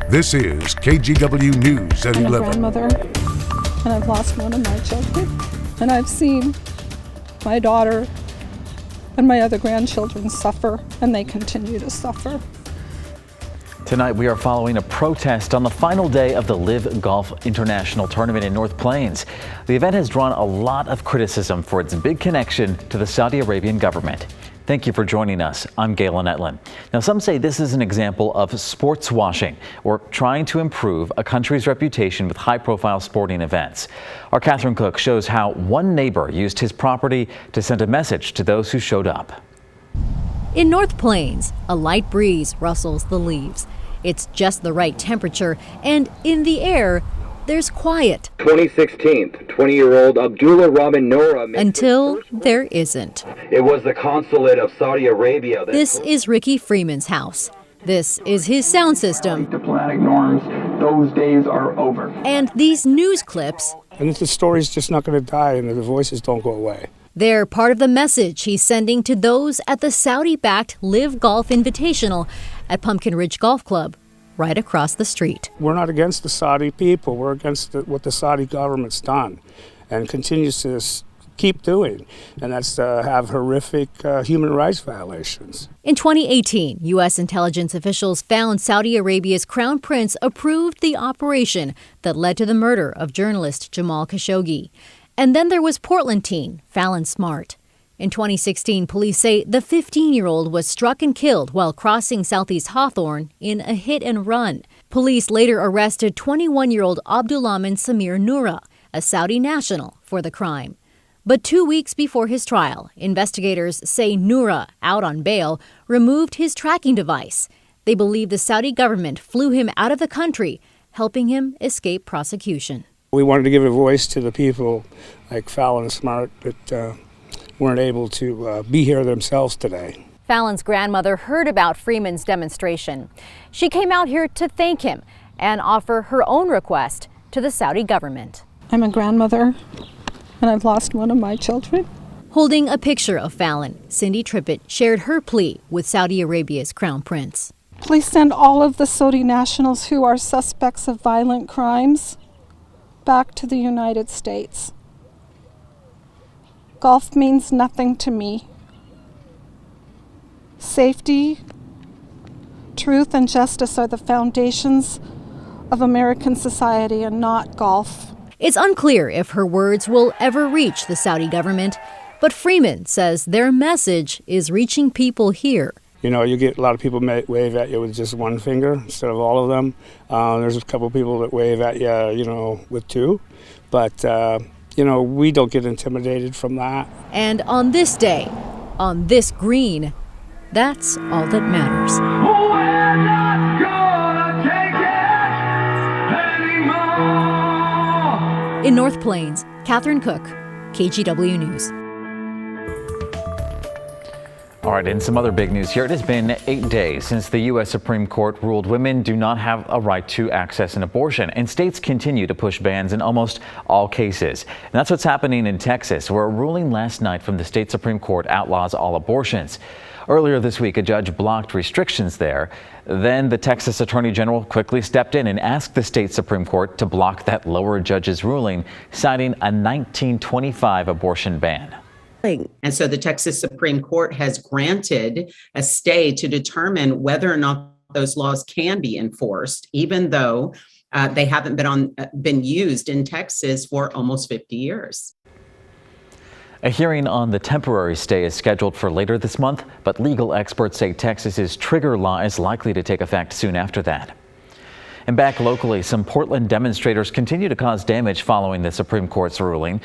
This is KGW News at 11. I'm a grandmother, and I've lost one of my children. And I've seen my daughter and my other grandchildren suffer, and they continue to suffer. Tonight we are following a protest on the final day of the Live Golf International Tournament in North Plains. The event has drawn a lot of criticism for its big connection to the Saudi Arabian government. Thank you for joining us. I'm Galen Etlin. Now, some say this is an example of sports washing, or trying to improve a country's reputation with high-profile sporting events. Our Catherine Cook shows how one neighbor used his property to send a message to those who showed up. In North Plains, a light breeze rustles the leaves. It's just the right temperature, and in the air, there's quiet. 2016, 20-year-old Abdullah Rahman Noura. Until there isn't. It was the consulate of Saudi Arabia. This is Ricky Freeman's house. This is his sound system. Diplomatic norms, those days are over. And these news clips. And the story's just not going to die and the voices don't go away. They're part of the message he's sending to those at the Saudi-backed Live Golf Invitational at Pumpkin Ridge Golf Club, right across the street. We're not against the Saudi people. We're against what the Saudi government's done and continues to keep doing, and that's to have horrific human rights violations. In 2018, U.S. intelligence officials found Saudi Arabia's Crown Prince approved the operation that led to the murder of journalist Jamal Khashoggi. And then there was Portland teen Fallon Smart. In 2016, police say the 15-year-old was struck and killed while crossing Southeast Hawthorne in a hit-and-run. Police later arrested 21-year-old Abdulrahman Samir Noura, a Saudi national, for the crime. But 2 weeks before his trial, investigators say Noura, out on bail, removed his tracking device. They believe the Saudi government flew him out of the country, helping him escape prosecution. We wanted to give a voice to the people like Fallon and Smart that weren't able to be here themselves today. Fallon's grandmother heard about Freeman's demonstration. She came out here to thank him and offer her own request to the Saudi government. I'm a grandmother, and I've lost one of my children. Holding a picture of Fallon, Cindy Trippett shared her plea with Saudi Arabia's Crown Prince. Please send all of the Saudi nationals who are suspects of violent crimes back to the United States. Golf means nothing to me. Safety, truth, and justice are the foundations of American society and not golf. It's unclear if her words will ever reach the Saudi government, but Freeman says their message is reaching people here. You know, you get a lot of people wave at you with just one finger instead of all of them. There's a couple of people that wave at you, with two. But, we don't get intimidated from that. And on this day, on this green, that's all that matters. We're not gonna take it anymore. In North Plains, Catherine Cook, KGW News. All right, and some other big news here. It has been 8 days since the U.S. Supreme Court ruled women do not have a right to access an abortion, and states continue to push bans in almost all cases. And that's what's happening in Texas, where a ruling last night from the state Supreme Court outlaws all abortions. Earlier this week, a judge blocked restrictions there. Then the Texas Attorney General quickly stepped in and asked the state Supreme Court to block that lower judge's ruling, citing a 1925 abortion ban. And so the Texas Supreme Court has granted a stay to determine whether or not those laws can be enforced, even though they haven't been used in Texas for almost 50 years. A hearing on the temporary stay is scheduled for later this month, but legal experts say Texas's trigger law is likely to take effect soon after that. And back locally, some Portland demonstrators continue to cause damage following the Supreme Court's ruling.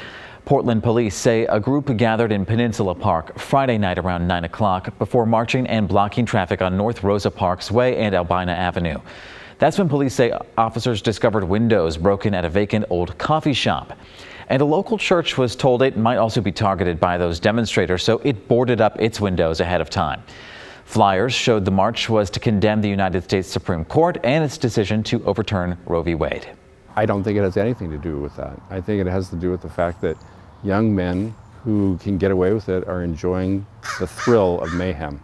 Portland police say a group gathered in Peninsula Park Friday night around 9 o'clock before marching and blocking traffic on North Rosa Parks Way and Albina Avenue. That's when police say officers discovered windows broken at a vacant old coffee shop. And a local church was told it might also be targeted by those demonstrators, so it boarded up its windows ahead of time. Flyers showed the march was to condemn the United States Supreme Court and its decision to overturn Roe v. Wade. I don't think it has anything to do with that. I think it has to do with the fact that young men who can get away with it are enjoying the thrill of mayhem.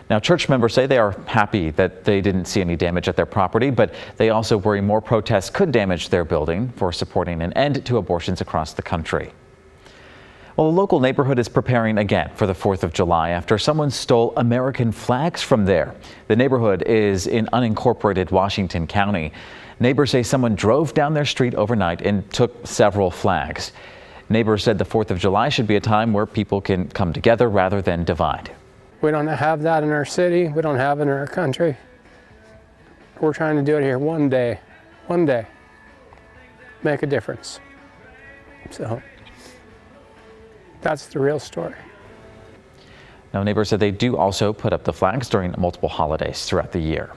Now, church members say they are happy that they didn't see any damage at their property, but they also worry more protests could damage their building for supporting an end to abortions across the country. Well, a local neighborhood is preparing again for the 4th of July after someone stole American flags from there. The neighborhood is in unincorporated Washington County. Neighbors say someone drove down their street overnight and took several flags. Neighbors said the 4th of July should be a time where people can come together rather than divide. We don't have that in our city. We don't have it in our country. We're trying to do it here one day, make a difference. So that's the real story. Now, neighbors said they do also put up the flags during multiple holidays throughout the year.